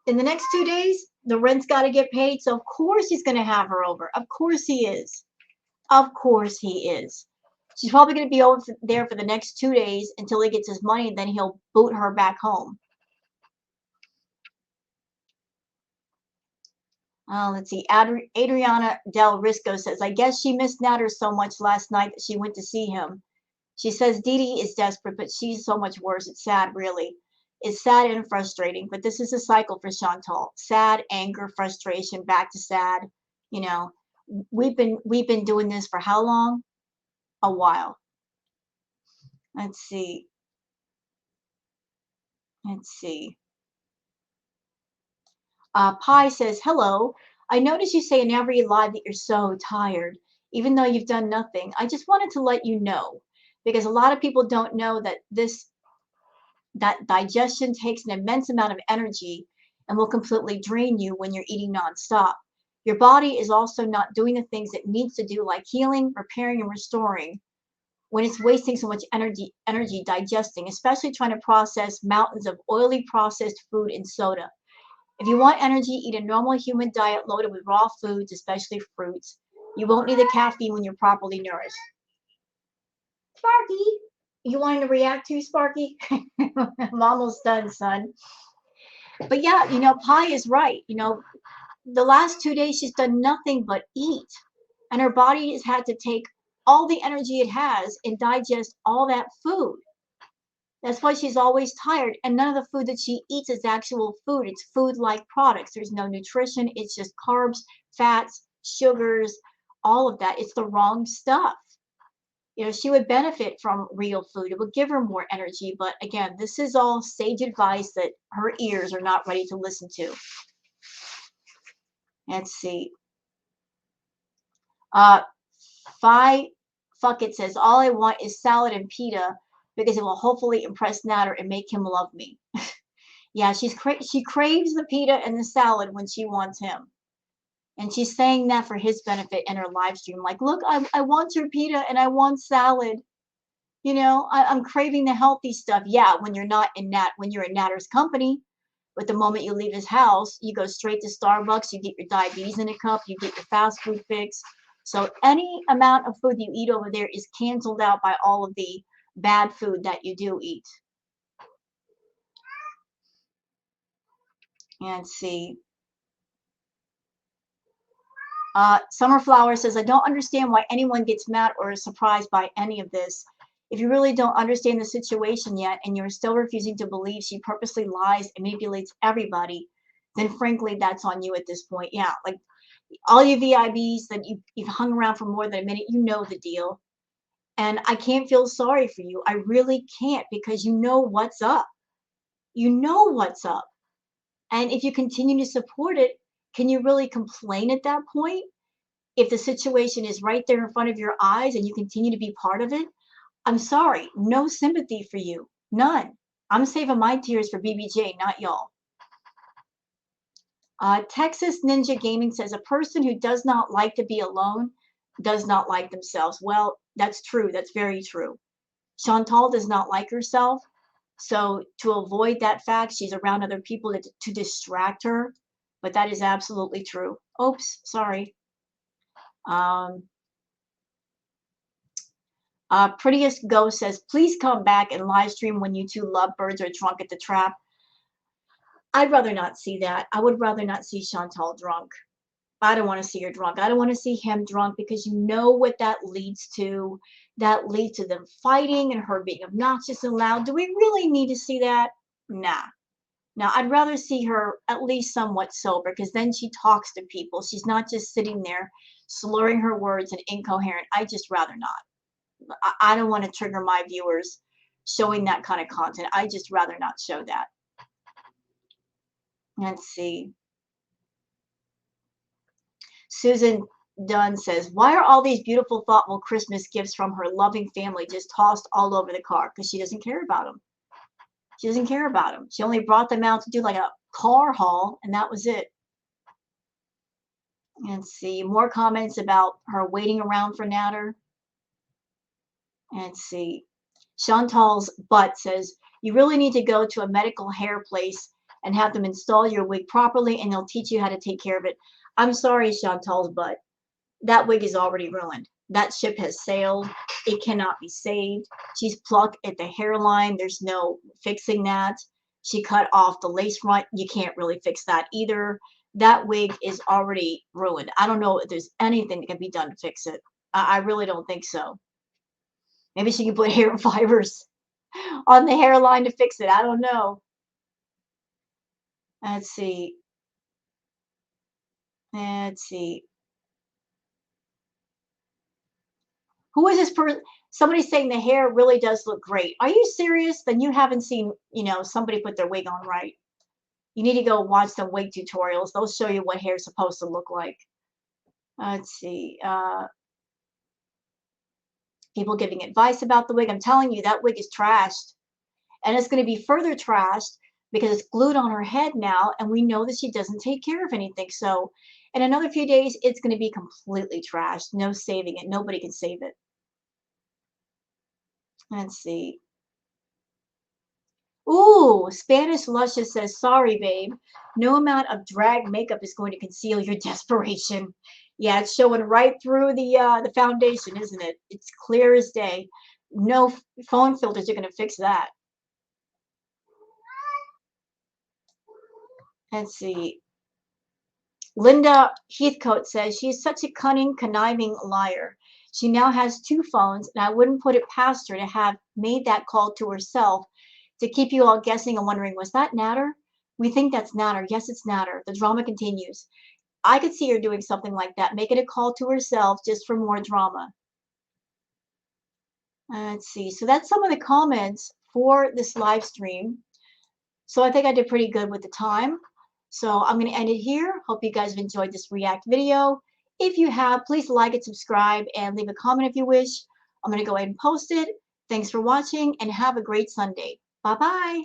A: In the next 2 days, the rent's got to get paid. So of course he's going to have her over. Of course he is. Of course he is. She's probably going to be over there for the next 2 days until he gets his money, and then he'll boot her back home. Let's see. Adriana Del Risco says, I guess she missed Natter so much last night that she went to see him. She says Dee Dee is desperate, but she's so much worse. It's sad, really. It's sad and frustrating, but this is a cycle for Chantal. Sad, anger, frustration, back to sad. You know, we've been doing this for how long? A while. Let's see. Pi says, hello. I notice you say in every live that you're so tired, even though you've done nothing. I just wanted to let you know, because a lot of people don't know that that digestion takes an immense amount of energy and will completely drain you when you're eating nonstop. Your body is also not doing the things it needs to do, like healing, repairing, and restoring, when it's wasting so much energy digesting, especially trying to process mountains of oily processed food and soda. If you want energy, eat a normal human diet loaded with raw foods, especially fruits. You won't need the caffeine when you're properly nourished. Sparky, you wanting to react to, Sparky? I'm almost done, son. But yeah, Pi is right. The last 2 days she's done nothing but eat, and her body has had to take all the energy it has and digest all that food. That's why she's always tired. And none of the food that she eats is actual food. It's food-like products. There's no nutrition. It's just carbs, fats, sugars, all of that. It's the wrong stuff. You know, she would benefit from real food. It would give her more energy. But again, this is all sage advice that her ears are not ready to listen to. Let's see. Uh, Fuck it says, all I want is salad and pita because it will hopefully impress Natter and make him love me. Yeah, she craves the pita and the salad when she wants him. And she's saying that for his benefit in her live stream. Like, look, I want your pita and I want salad. You know, I'm craving the healthy stuff. Yeah, when you're not in when you're in Natter's company. But the moment you leave his house, you go straight to Starbucks, you get your diabetes in a cup, you get your fast food fix. So any amount of food you eat over there is canceled out by all of the bad food that you do eat. And see. Summerflower says, I don't understand why anyone gets mad or is surprised by any of this. If you really don't understand the situation yet and you're still refusing to believe she purposely lies and manipulates everybody, then frankly, that's on you at this point. Yeah, like all you VIBs that you've hung around for more than a minute, you know the deal. And I can't feel sorry for you. I really can't because you know what's up. You know what's up. And if you continue to support it, can you really complain at that point? If the situation is right there in front of your eyes and you continue to be part of it, I'm sorry, no sympathy for you. None. I'm saving my tears for BBJ, not y'all. Texas Ninja Gaming says a person who does not like to be alone does not like themselves. Well, that's true. That's very true. Chantal does not like herself. So to avoid that fact, she's around other people to distract her. But that is absolutely true. Oops, sorry. Prettiest Ghost says, please come back and live stream when you two lovebirds are drunk at the trap. I'd rather not see that. I would rather not see Chantal drunk. I don't want to see her drunk. I don't want to see him drunk because you know what that leads to. That leads to them fighting and her being obnoxious and loud. Do we really need to see that? Nah. Now, I'd rather see her at least somewhat sober because then she talks to people. She's not just sitting there slurring her words and incoherent. I just rather not. I don't want to trigger my viewers showing that kind of content. I just rather not show that. Let's see. Susan Dunn says, why are all these beautiful, thoughtful Christmas gifts from her loving family just tossed all over the car? Because she doesn't care about them. She doesn't care about them. She only brought them out to do like a car haul, and that was it. Let's see. More comments about her waiting around for Natter. Let's see. Chantal's butt says, you really need to go to a medical hair place and have them install your wig properly, and they'll teach you how to take care of it. I'm sorry, Chantal's butt. That wig is already ruined. That ship has sailed. It cannot be saved. She's plucked at the hairline. There's no fixing that. She cut off the lace front. You can't really fix that either. That wig is already ruined. I don't know if there's anything that can be done to fix it. I really don't think so. Maybe she can put hair fibers on the hairline to fix it. I don't know. Let's see. Let's see. Who is this person? Somebody's saying the hair really does look great. Are you serious? Then you haven't seen, somebody put their wig on right. You need to go watch some wig tutorials. They'll show you what hair is supposed to look like. Let's see. People giving advice about the wig. I'm telling you, that wig is trashed. And it's going to be further trashed because it's glued on her head now. And we know that she doesn't take care of anything. So in another few days, it's going to be completely trashed. No saving it. Nobody can save it. Let's see. Ooh, Spanish Luscious says, sorry, babe. No amount of drag makeup is going to conceal your desperation. Yeah, it's showing right through the foundation, isn't it? It's clear as day. No phone filters are going to fix that. Let's see. Linda Heathcote says, she's such a cunning, conniving liar. She now has 2 phones, and I wouldn't put it past her to have made that call to herself to keep you all guessing and wondering, was that Natter? We think that's Natter. Yes, it's Natter. The drama continues. I could see her doing something like that, making a call to herself just for more drama. Let's see. So that's some of the comments for this live stream. So I think I did pretty good with the time. So I'm going to end it here. Hope you guys have enjoyed this react video. If you have, please like it, subscribe, and leave a comment if you wish. I'm going to go ahead and post it. Thanks for watching and have a great Sunday. Bye-bye.